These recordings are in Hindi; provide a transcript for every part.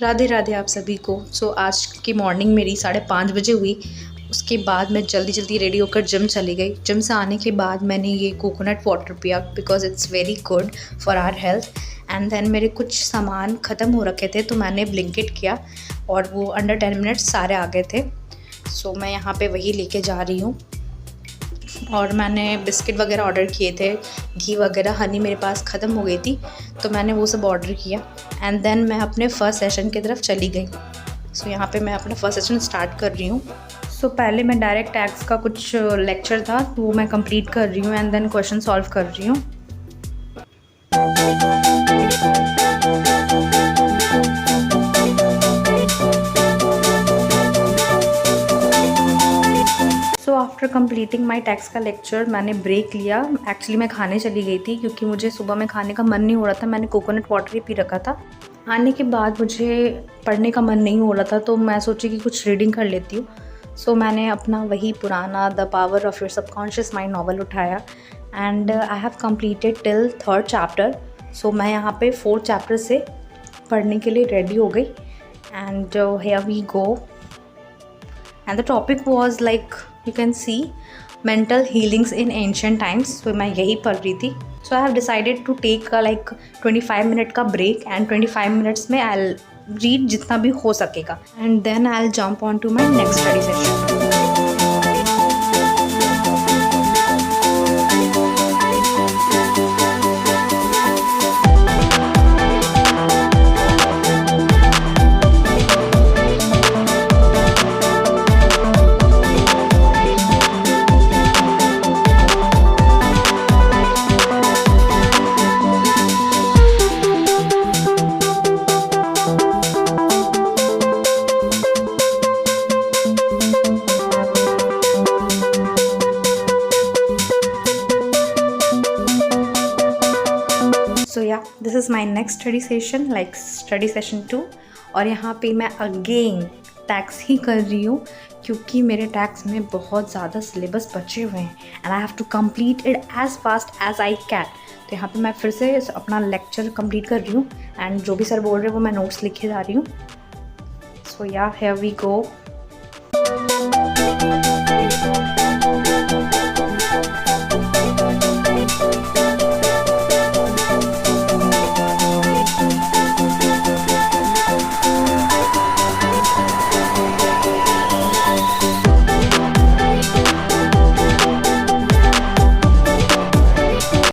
राधे राधे आप सभी को। आज की मॉर्निंग मेरी 5:30 बजे हुई। उसके बाद मैं जल्दी जल्दी रेडी होकर जिम चली गई। जिम से आने के बाद मैंने ये कोकोनट वाटर पिया because it's very good for our health. And then मेरे कुछ सामान ख़त्म हो रखे थे तो मैंने ब्लिंकिट किया और वो अंडर 10 मिनट्स सारे आ गए थे। मैं यहाँ पे वही लेके जा रही हूँ। और मैंने बिस्किट वगैरह ऑर्डर किए थे, घी वगैरह, हनी मेरे पास ख़त्म हो गई थी तो मैंने वो सब ऑर्डर किया। एंड देन मैं अपने फ़र्स्ट सेशन की तरफ चली गई। यहाँ पे मैं अपना फ़र्स्ट सेशन स्टार्ट कर रही हूँ। पहले मैं डायरेक्ट टैक्स का कुछ लेक्चर था तो वो मैं कंप्लीट कर रही हूँ एंड देन क्वेश्चन सॉल्व कर रही हूँ। आफ्टर कंप्लीटिंग माई टैक्स का लेक्चर मैंने ब्रेक लिया। एक्चुअली मैं खाने चली गई थी क्योंकि मुझे सुबह में खाने का मन नहीं हो रहा था। मैंने कोकोनट वाटर ही पी रखा था। आने के बाद मुझे पढ़ने का मन नहीं हो रहा था तो मैं सोची कि कुछ रीडिंग कर लेती हूँ। मैंने अपना वही पुराना the power of your subconscious mind novel उठाया and I have completed till 3rd chapter. मैं यहाँ पे 4th चैप्टर से पढ़ने के लिए रेडी हो गई and here we go. And the topic was like you can see mental healings in ancient times। मैं यही पढ़ रही थी। I have decided to take like 25 minute का break and 25 minutes में I'll read जितना भी हो सकेगा and then I'll jump on to my next study session। This is my next study session like study session 2। और यहाँ पे मैं अगेन टैक्स ही कर रही हूँ क्योंकि मेरे टैक्स में बहुत ज़्यादा सिलेबस बचे हुए हैं and I have to complete it as fast as I can. तो यहाँ पे मैं फिर से अपना लेक्चर कंप्लीट कर रही हूँ एंड जो भी सर बोल रहे हैं वो मैं नोट्स लिखे जा रही हूँ। Here we go.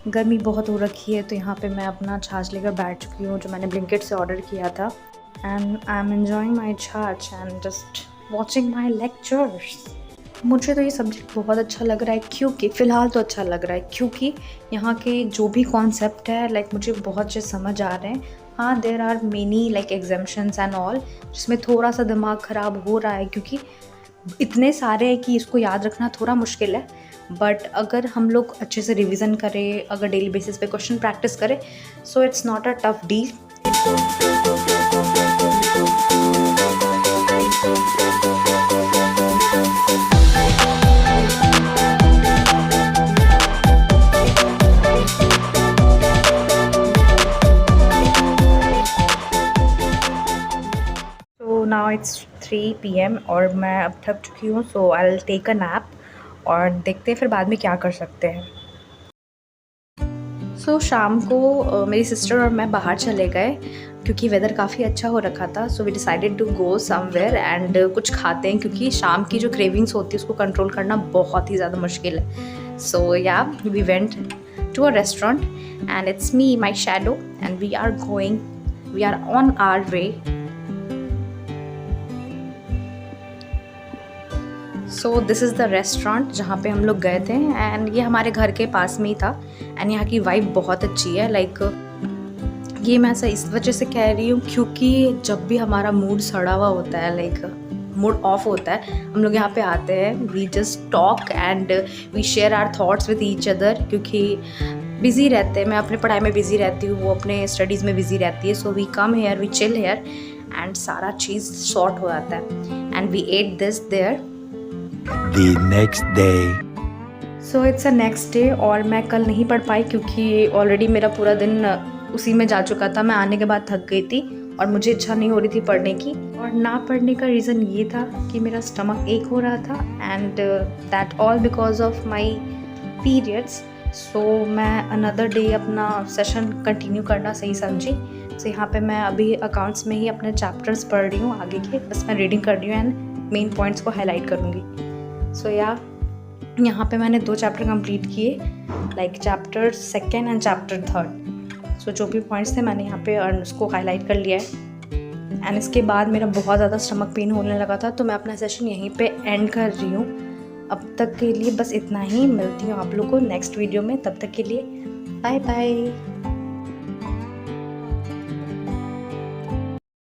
गर्मी बहुत हो रखी है तो यहाँ पे मैं अपना छाछ लेकर बैठ चुकी हूँ जो मैंने ब्लिंकिट से ऑर्डर किया था and I am enjoying my chaas and just watching my lectures. मुझे तो ये सब्जेक्ट बहुत अच्छा लग रहा है क्योंकि फ़िलहाल तो अच्छा लग रहा है क्योंकि यहाँ के जो भी कॉन्सेप्ट है लाइक मुझे बहुत अच्छे समझ आ रहे हैं। हाँ, there are many like examinations and all जिसमें थोड़ा सा दिमाग ख़राब हो रहा है क्योंकि इतने सारे हैं कि इसको याद रखना थोड़ा मुश्किल है। बट अगर हम लोग अच्छे से रिवीजन करें, अगर डेली बेसिस पे क्वेश्चन प्रैक्टिस करें it's not a tough deal. Now it's 3 PM और मैं अब थक चुकी हूँ I will take a nap और देखते हैं फिर बाद में क्या कर सकते हैं। शाम को मेरी सिस्टर और मैं बाहर चले गए क्योंकि वेदर काफ़ी अच्छा हो रखा था। We decided to go somewhere and कुछ खाते हैं क्योंकि शाम की जो क्रेविंग्स होती है उसको कंट्रोल करना बहुत ही ज़्यादा मुश्किल है। We went to a restaurant and it's me my shadow and we are on our way. This is the restaurant जहाँ पे हम लोग गए थे एंड ये हमारे घर के पास में ही था एंड यहाँ की वाइब बहुत अच्छी है। लाइक ये मैं ऐसा इस वजह से कह रही हूँ क्योंकि जब भी हमारा मूड सड़ा हुआ होता है, लाइक मूड ऑफ होता है, हम लोग यहाँ पे आते हैं, we just talk and we share our thoughts with each other क्योंकि बिज़ी रहते हैं। मैं अपने पढ़ाई में बिज़ी रहती हूँ, वो अपने स्टडीज़ में बिज़ी रहती है। We come here, we chill here and सारा चीज़ सॉर्ट हो जाता है and we ate this there The next day। It's a next day और मैं कल नहीं पढ़ पाई क्योंकि ऑलरेडी मेरा पूरा दिन उसी में जा चुका था। मैं आने के बाद थक गई थी और मुझे इच्छा नहीं हो रही थी पढ़ने की। और ना पढ़ने का रीज़न ये था कि मेरा स्टमक एक हो रहा था and that all because of my periods. So मैं अनदर डे अपना सेशन कंटिन्यू करना सही समझी। सो यहाँ पे मैं अभी अकाउंट्स में ही अपने चैप्टर्स पढ़ रही हूँ आगे के, बस मैं रीडिंग कर रही हूँ एंड मेन पॉइंट्स को हाईलाइट करूँगी। सो यहाँ पे मैंने 2 चैप्टर कंप्लीट किए, लाइक चैप्टर 2 एंड चैप्टर 3। सो जो भी पॉइंट्स थे मैंने यहाँ पे उसको हाईलाइट कर लिया है। एंड इसके बाद मेरा बहुत ज़्यादा स्टमक पेन होने लगा था, तो मैं अपना सेशन यहीं पे एंड कर रही हूँ। अब तक के लिए बस इतना ही, मिलती हूँ आप लोगों को नेक्स्ट वीडियो में। तब तक के लिए बाय बाय।